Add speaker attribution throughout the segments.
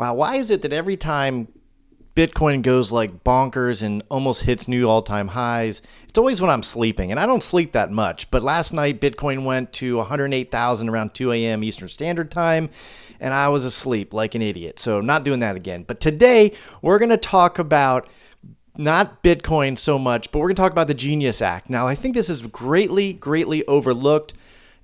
Speaker 1: Wow, why is it that every time Bitcoin goes like bonkers and almost hits new all-time highs, it's always when I'm sleeping, and I don't sleep that much. But last night, Bitcoin went to 108,000 around 2 a.m. Eastern Standard Time, and I was asleep like an idiot. So I'm not doing that again. But today, we're going to talk about not Bitcoin so much, but we're going to talk about the Genius Act. Now, I think this is greatly overlooked,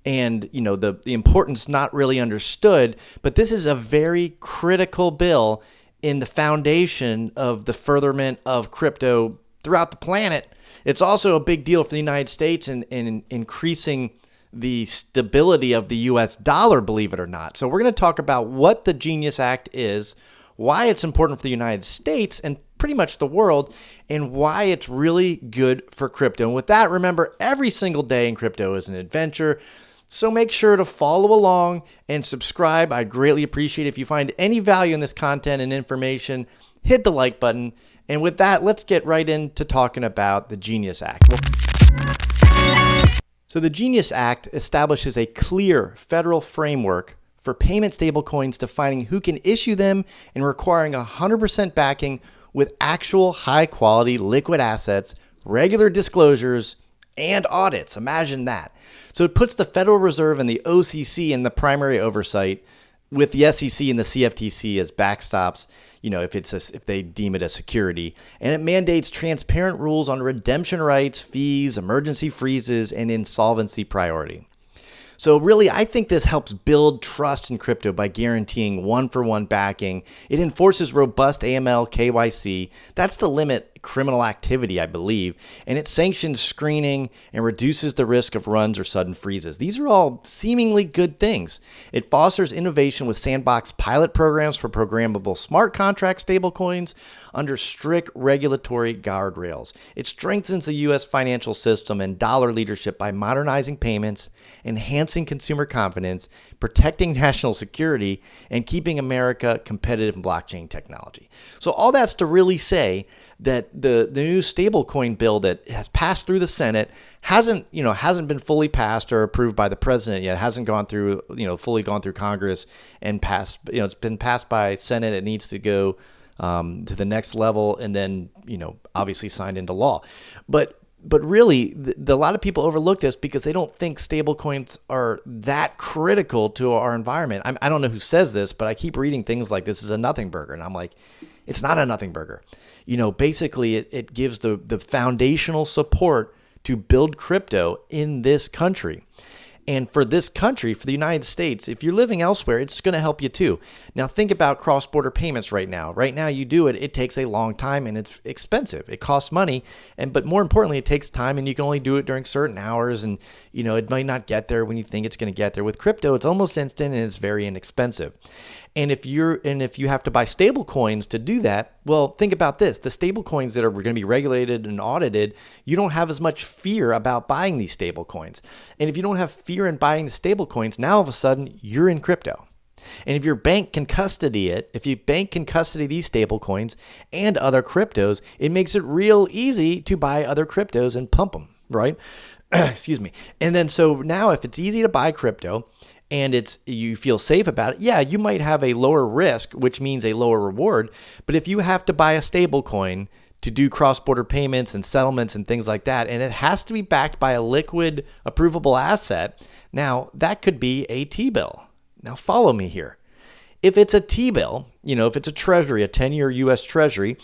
Speaker 1: and the importance not really understood, but this is a very critical bill in the foundation of the furtherment of crypto throughout the planet. It's also a big deal for the United States in increasing the stability of the US dollar, believe it or not. So we're going to talk about what the Genius Act is, why it's important for the United States and pretty much the world, and why it's really good for crypto. And with that, remember, every single day in crypto is an adventure. So make sure to follow along and subscribe. I'd greatly appreciate it. If you find any value in this content and information, hit the like button. And with that, let's get right into talking about the Genius Act. So the Genius Act establishes a clear federal framework for payment stablecoins, defining who can issue them and requiring 100% backing with actual high-quality liquid assets, regular disclosures, and audits. Imagine that. So it puts the Federal Reserve and the OCC in the primary oversight, with the SEC and the CFTC as backstops, if they deem it a security. And it mandates transparent rules on redemption rights, fees, emergency freezes, and insolvency priority. So really, I think this helps build trust in crypto by guaranteeing one-for-one backing. It enforces robust AML, KYC. That's to limit criminal activity, I believe. And it sanctions screening and reduces the risk of runs or sudden freezes. These are all seemingly good things. It fosters innovation with sandbox pilot programs for programmable smart contract stablecoins under strict regulatory guardrails. It strengthens the U.S. financial system and dollar leadership by modernizing payments, enhancing consumer confidence, protecting national security, and keeping America competitive in blockchain technology. So all that's to really say that the new stablecoin bill that has passed through the Senate hasn't been fully passed or approved by the president yet. It hasn't gone through, fully gone through Congress and passed. It's been passed by Senate. It needs to go to the next level and then, obviously signed into law. But really, a lot of people overlook this because they don't think stablecoins are that critical to our environment. I don't know who says this, but I keep reading things like this is a nothing burger. And I'm like, it's not a nothing burger. Basically, it gives the foundational support to build crypto in this country. And for this country, for the United States, if you're living elsewhere, it's going to help you too. Now, think about cross-border payments right now. Right now, you do it. It takes a long time and it's expensive. It costs money. But more importantly, it takes time and you can only do it during certain hours. And, it might not get there when you think it's going to get there. With crypto, it's almost instant and it's very inexpensive. And if you have to buy stable coins to do that, well, think about this. The stable coins that are going to be regulated and audited, you don't have as much fear about buying these stable coins. And if you don't have fear in buying the stable coins, now all of a sudden you're in crypto. And if your bank can custody it, if your bank can custody these stable coins and other cryptos, it makes it real easy to buy other cryptos and pump them, right? Excuse me. And then so now if it's easy to buy crypto, and you feel safe about it, yeah, you might have a lower risk, which means a lower reward. But if you have to buy a stable coin to do cross-border payments and settlements and things like that, and it has to be backed by a liquid, approvable asset, now that could be a T-bill. Now follow me here. If it's a T-bill, if it's a treasury, a 10-year U.S. treasury,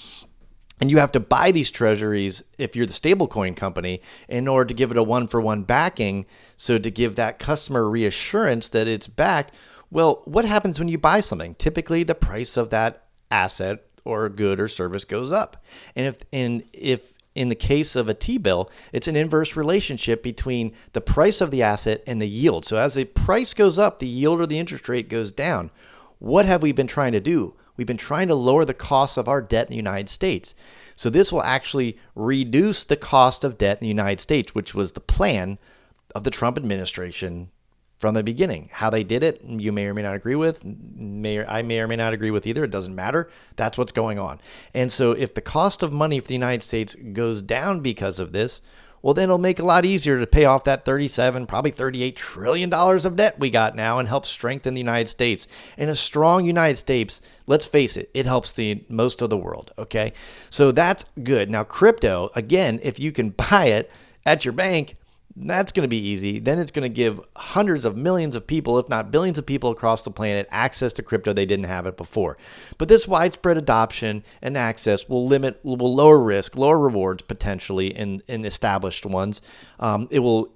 Speaker 1: and you have to buy these treasuries if you're the stablecoin company in order to give it a one-for-one backing, so to give that customer reassurance that it's backed. Well, what happens when you buy something? Typically, the price of that asset or good or service goes up. And if in the case of a T-bill, it's an inverse relationship between the price of the asset and the yield. So as the price goes up, the yield or the interest rate goes down. What have we been trying to do? We've been trying to lower the cost of our debt in the United States. So this will actually reduce the cost of debt in the United States, which was the plan of the Trump administration from the beginning. How they did it, you may or may not agree with. I may or may not agree with either. It doesn't matter. That's what's going on. And so if the cost of money for the United States goes down because of this, well, then it'll make it a lot easier to pay off that 37, probably $38 trillion of debt we got now and help strengthen the United States. And a strong United States, let's face it, it helps the most of the world, okay? So that's good. Now, crypto, again, if you can buy it at your bank, that's going to be easy. Then it's going to give hundreds of millions of people, if not billions of people across the planet, access to crypto they didn't have it before. But this widespread adoption and access will lower risk, lower rewards potentially in established ones. It will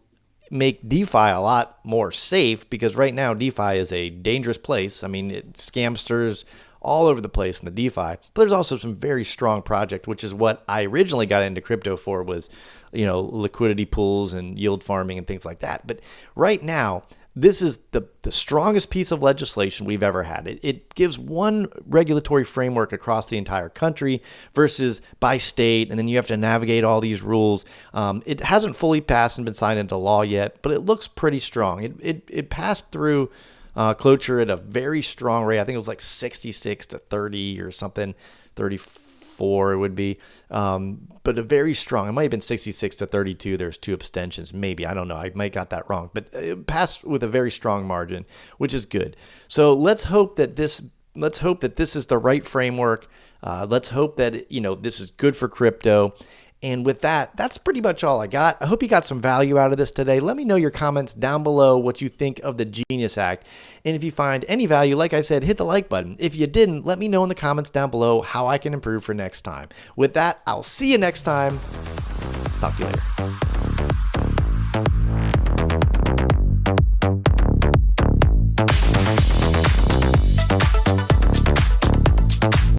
Speaker 1: make DeFi a lot more safe because right now DeFi is a dangerous place. I mean, scamsters all over the place in the DeFi, but there's also some very strong project, which is what I originally got into crypto for, was, liquidity pools and yield farming and things like that. But right now, this is the strongest piece of legislation we've ever had. It gives one regulatory framework across the entire country versus by state, and then you have to navigate all these rules. It hasn't fully passed and been signed into law yet, but it looks pretty strong. It passed through cloture at a very strong rate. I think it was like 66 to 30 or something, 34 it would be, but a very strong. It might have been 66 to 32. There's 2 abstentions, maybe. I don't know. I might got that wrong, but it passed with a very strong margin, which is good. So let's hope that this is the right framework. Let's hope that this is good for crypto. And with that, that's pretty much all I got. I hope you got some value out of this today. Let me know your comments down below what you think of the Genius Act. And if you find any value, like I said, hit the like button. If you didn't, let me know in the comments down below how I can improve for next time. With that, I'll see you next time. Talk to you later.